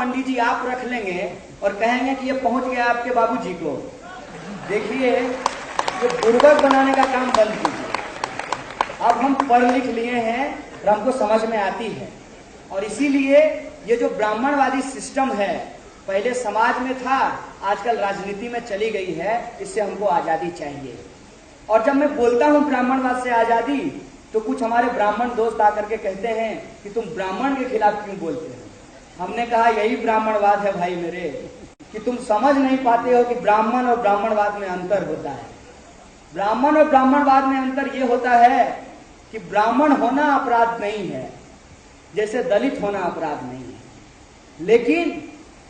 पंडित जी आप रख लेंगे और कहेंगे कि ये पहुंच गया आपके बाबूजी को, देखिए ये बुर्बक बनाने का काम बंद कीजिए। अब हम पढ़ लिख लिए हैं और हमको समझ में आती है, और इसीलिए ये जो ब्राह्मणवादी सिस्टम है पहले समाज में था, आजकल राजनीति में चली गई है, इससे हमको आजादी चाहिए। और जब मैं बोलता हूं ब्राह्मणवाद से आजादी, तो कुछ हमारे ब्राह्मण दोस्त आकर के कहते हैं कि तुम ब्राह्मण के खिलाफ क्यों बोलते हो। हमने कहा यही ब्राह्मणवाद है भाई मेरे, कि तुम समझ नहीं पाते हो कि ब्राह्मण और ब्राह्मणवाद में अंतर होता है। ब्राह्मण और ब्राह्मणवाद में अंतर यह होता है कि ब्राह्मण होना अपराध नहीं है, जैसे दलित होना अपराध नहीं है, लेकिन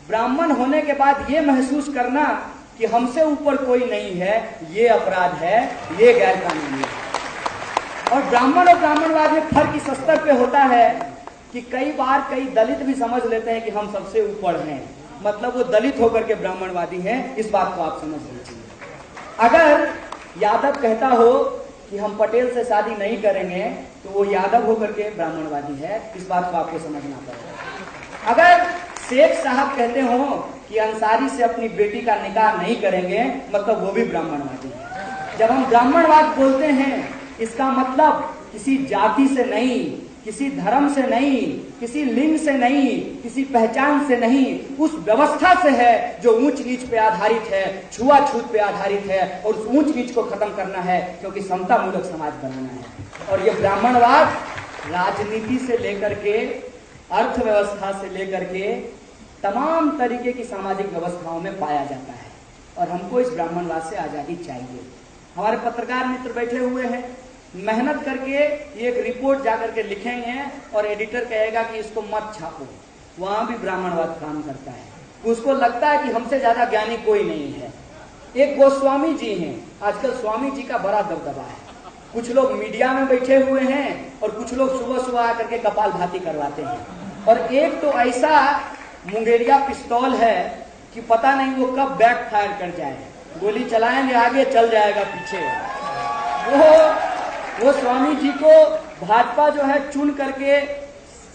ब्राह्मण होने के बाद ये महसूस करना कि हमसे ऊपर कोई नहीं है, ये अपराध है, ये गैर कानूनी है। और ब्राह्मण और ब्राह्मणवाद में फर्क इस स्तर पे होता है कि कई बार कई दलित भी समझ लेते हैं कि हम सबसे ऊपर हैं, मतलब वो दलित होकर के ब्राह्मणवादी हैं, इस बात को आप समझ लीजिए। अगर यादव कहता हो कि हम पटेल से शादी नहीं करेंगे, तो वो यादव होकर के ब्राह्मणवादी है, इस बात को आपको समझना पड़ेगा। अगर शेख साहब कहते हो कि अंसारी से अपनी बेटी का निकाह नहीं करेंगे, मतलब वो भी ब्राह्मणवादी है। जब हम ब्राह्मणवाद बोलते हैं, इसका मतलब किसी जाति से नहीं, किसी धर्म से नहीं, किसी लिंग से नहीं, किसी पहचान से नहीं, उस व्यवस्था से है जो ऊंच नीच पे आधारित है, छुआछूत पे आधारित है, और उस ऊंच नीच को खत्म करना है, क्योंकि समता मूलक समाज बनाना है। और ये ब्राह्मणवाद राजनीति से लेकर के, अर्थव्यवस्था से लेकर के तमाम तरीके की सामाजिक व्यवस्थाओं में पाया जाता है, और हमको इस ब्राह्मणवाद से आजादी चाहिए। हमारे पत्रकार मित्र बैठे हुए हैं, मेहनत करके एक रिपोर्ट जाकर के लिखेंगे और एडिटर कहेगा कि इसको मत छापो, वहां भी ब्राह्मणवाद काम करता है। उसको लगता है कि हमसे ज्यादा ज्ञानी कोई नहीं है। एक गोस्वामी जी हैं, आजकल स्वामी जी का बड़ा दबदबा है। कुछ लोग मीडिया में बैठे हुए हैं और कुछ लोग सुबह सुबह आकर के कपालभाति करवाते हैं। और एक तो ऐसा मुंगेरिया पिस्तौल है कि पता नहीं वो कब बैक फायर कर जाए, गोली चलाएंगे आगे, चल जाएगा पीछे। वो स्वामी जी को भाजपा जो है चुन करके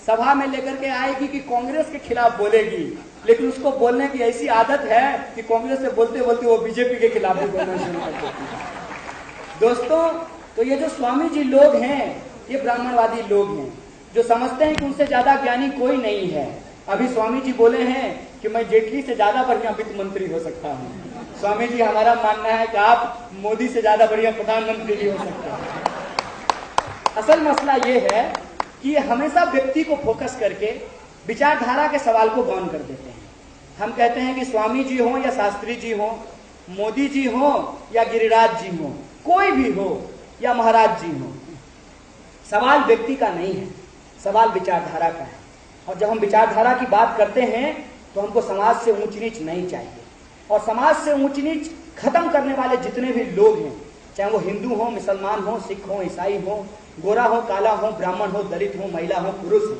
सभा में लेकर के आएगी कि कांग्रेस के खिलाफ बोलेगी, लेकिन उसको बोलने की ऐसी आदत है कि कांग्रेस से बोलते बोलते वो बीजेपी के खिलाफ भी बोलना शुरू कर देती है। दोस्तों, तो ये जो स्वामी जी लोग हैं, ये ब्राह्मणवादी लोग हैं जो समझते हैं कि उनसे ज्यादा ज्ञानी कोई नहीं है। अभी स्वामी जी बोले हैं कि मैं जेटली से ज्यादा बढ़िया वित्त मंत्री हो सकता हूँ। स्वामी जी, हमारा मानना है कि आप मोदी से ज्यादा बढ़िया प्रधानमंत्री भी हो सकते हैं। असल मसला ये है कि हमेशा व्यक्ति को फोकस करके विचारधारा के सवाल को गौन कर देते हैं। हम कहते हैं कि स्वामी जी हो या शास्त्री जी हो, मोदी जी हो या गिरिराज जी हो, कोई भी हो या महाराज जी हो, सवाल व्यक्ति का नहीं है, सवाल विचारधारा का है। और जब हम विचारधारा की बात करते हैं तो हमको समाज से ऊंच नीच नहीं चाहिए, और समाज से ऊंच नीच खत्म करने वाले जितने भी लोग हैं, चाहे वो हिंदू हो, मुसलमान हो, सिख हो, ईसाई हो, गोरा हो, काला हो, ब्राह्मण हो, दलित हो, महिला हो, पुरुष हो,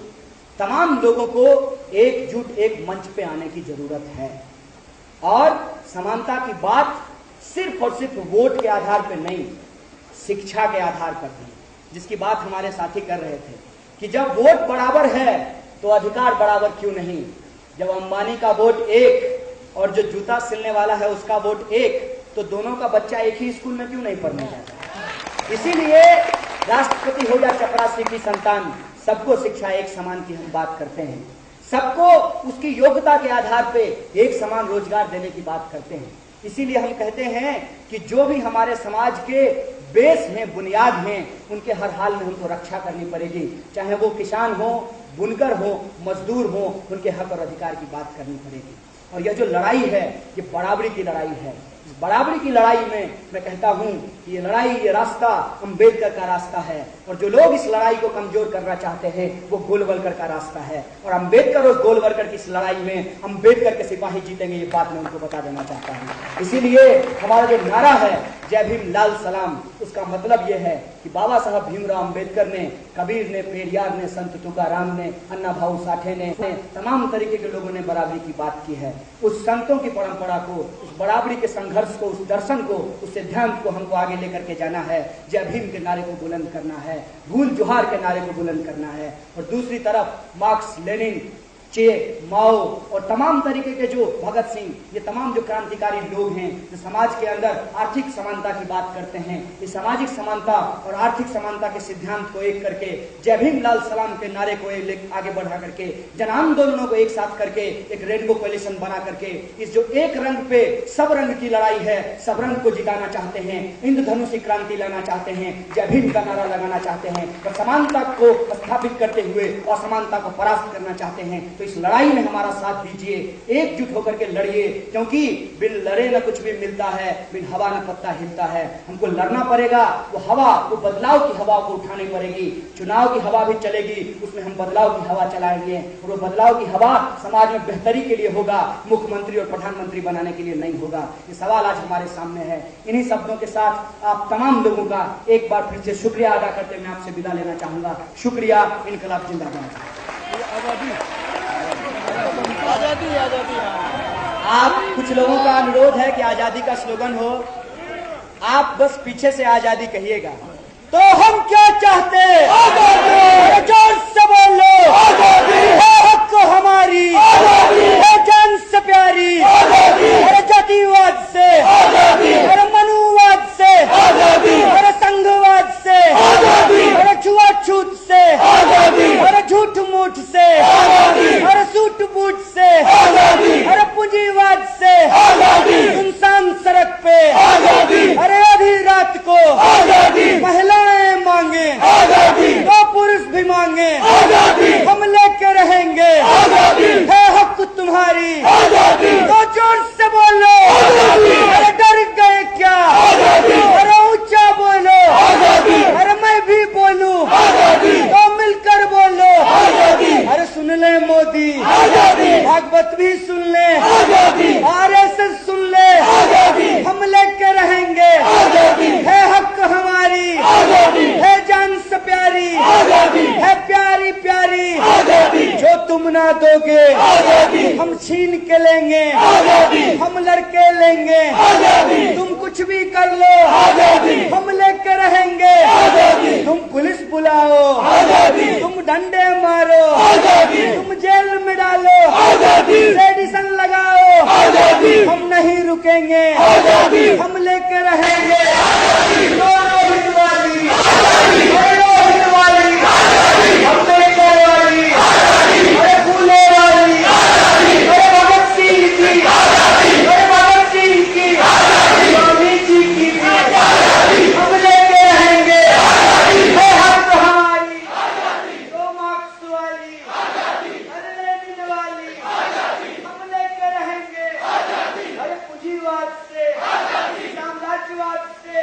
तमाम लोगों को एकजुट एक मंच पे आने की जरूरत है। और समानता की बात सिर्फ और सिर्फ वोट के आधार पर नहीं, शिक्षा के आधार पर भी, जिसकी बात हमारे साथी कर रहे थे कि जब वोट बराबर है तो अधिकार बराबर क्यों नहीं। जब अंबानी का वोट एक और जो जूता सिलने वाला है उसका वोट एक, तो दोनों का बच्चा एक ही स्कूल में क्यों नहीं पढ़ने जाता। इसीलिए राष्ट्रपति हो या चपरासी की संतान, सबको शिक्षा एक समान की हम बात करते हैं, सबको उसकी योग्यता के आधार पे एक समान रोजगार देने की बात करते हैं। इसीलिए हम कहते हैं कि जो भी हमारे समाज के बेस हैं, बुनियाद हैं, उनके हर हाल में हमको रक्षा करनी पड़ेगी, चाहे वो किसान हो, बुनकर हो, मजदूर हो, उनके हक और अधिकार की बात करनी पड़ेगी। और यह जो लड़ाई है, ये बराबरी की लड़ाई है। इस बराबरी की लड़ाई में मैं कहता हूं कि ये लड़ाई, ये रास्ता अंबेडकर का रास्ता है, और जो लोग इस लड़ाई को कमजोर करना चाहते हैं वो गोलवलकर का रास्ता है। और अंबेडकर और गोलवलकर की इस लड़ाई में अंबेडकर के सिपाही जीतेंगे, ये बात मैं उनको बता देना चाहता हूं। इसीलिए हमारा जो नारा है जय भीम लाल सलाम, उसका मतलब यह है कि बाबा साहब भीमराव अंबेडकर ने, कबीर ने, पेरियार ने, संत तुकाराम ने, अन्ना भाऊ साठे ने, तमाम तरीके के लोगों ने बराबरी की बात की है। उस संतों की परंपरा को, उस बराबरी के संघर्ष को, उस दर्शन को, उस सिद्धांत को हमको आगे लेकर के जाना है। जय भीम के नारे को बुलंद करना है, भूल जोहार के नारे को बुलंद करना है। और दूसरी तरफ मार्क्स, लेनिन, चे, माओ और तमाम तरीके के जो भगत सिंह, ये तमाम जो क्रांतिकारी लोग हैं जो समाज के अंदर आर्थिक समानता की बात करते हैं, इस सामाजिक समानता और आर्थिक समानता के सिद्धांत को एक करके, जय भीम लाल सलाम के नारे को आगे बढ़ा करके, जन आंदोलनों को एक साथ करके एक रेनबो कोलिशन बना करके, इस जो एक रंग पे सब रंग की लड़ाई है, सब रंग को जिताना चाहते हैं, इंद्रधनुषी क्रांति लाना चाहते हैं, जय भीम का नारा लगाना चाहते हैं और समानता को स्थापित करते हुए असमानता को परास्त करना चाहते हैं, तो इस लड़ाई में हमारा साथ दीजिए, एकजुट होकर के लड़िए, क्योंकि बिन लड़े न कुछ भी मिलता है, बिन हवा न पत्ता हिलता है। हमको लड़ना पड़ेगा, वो हवा, वो बदलाव की हवा को उठानी पड़ेगी। चुनाव की हवा भी चलेगी, उसमें हम बदलाव की हवा चलाएंगे और वो बदलाव की हवा समाज में बेहतरी के लिए होगा, मुख्यमंत्री और प्रधानमंत्री बनाने के लिए नहीं होगा। ये सवाल आज हमारे सामने है। इन्हीं शब्दों के साथ आप तमाम लोगों का एक बार फिर से शुक्रिया अदा करते मैं आपसे विदा लेना चाहूंगा। शुक्रिया। इनकलाब जिंदाबाद। आजादी आजादी। आप कुछ लोगों का अनुरोध है कि आजादी का स्लोगन हो, आप बस पीछे से आजादी कहिएगा। तो हम क्या चाहते? आजादी। जोर से बोलो। आजादी। है हक हमारी। आजादी। है जान से प्यारी। आजादी। है जातिवाद से। आजादी। है मनुवाद से। आजादी। है संघवाद से। आजादी। है छुआछूत से। आजादी। है झूठ मूठ से। आजादी। है सूट बूट से। आजादी। है पूंजीवाद से। आजादी। सुनसान सड़क पे। आजादी। अरे आधी रात को। आजादी। महिलाएं मांगे। आजादी। तो पुरुष भी मांगे। आजादी। हम लेके रहेंगे। आजादी। है हक तुम्हारी। आजादी। तो जोर से बोलो। आजादी। अरे डर गए क्या? आजादी। अरे ऊंचा बोलो। आजादी। अरे मैं भी बोलूं। आजादी। तो मिलकर बोलो। आजादी। अरे सुन ले मोदी। आजादी। भागवत भी सुन ले। आजादी। आरएसएस सुन ले। आजादी। हम लेके रहेंगे। आजादी। है हक हमारी। आजादी। है जान से प्यारी। आजादी। है प्यारी प्यारी। आजादी। जो तुम ना दोगे। आजादी। हम छीन के लेंगे। आजादी। हम लड़के लेंगे। आजादी। तुम कुछ भी कर लो। आजादी। हम लेके रहेंगे। आजादी। तुम पुलिस बुलाओ। आजादी। तुम डंडे मारो। आजादी। तुम जेल में डालो। आजादी। सेडिशन लगाओ। आजादी। हम नहीं रुकेंगे। आजादी। हम लेके रहेंगे। आजादी। साम्राज्यवाद से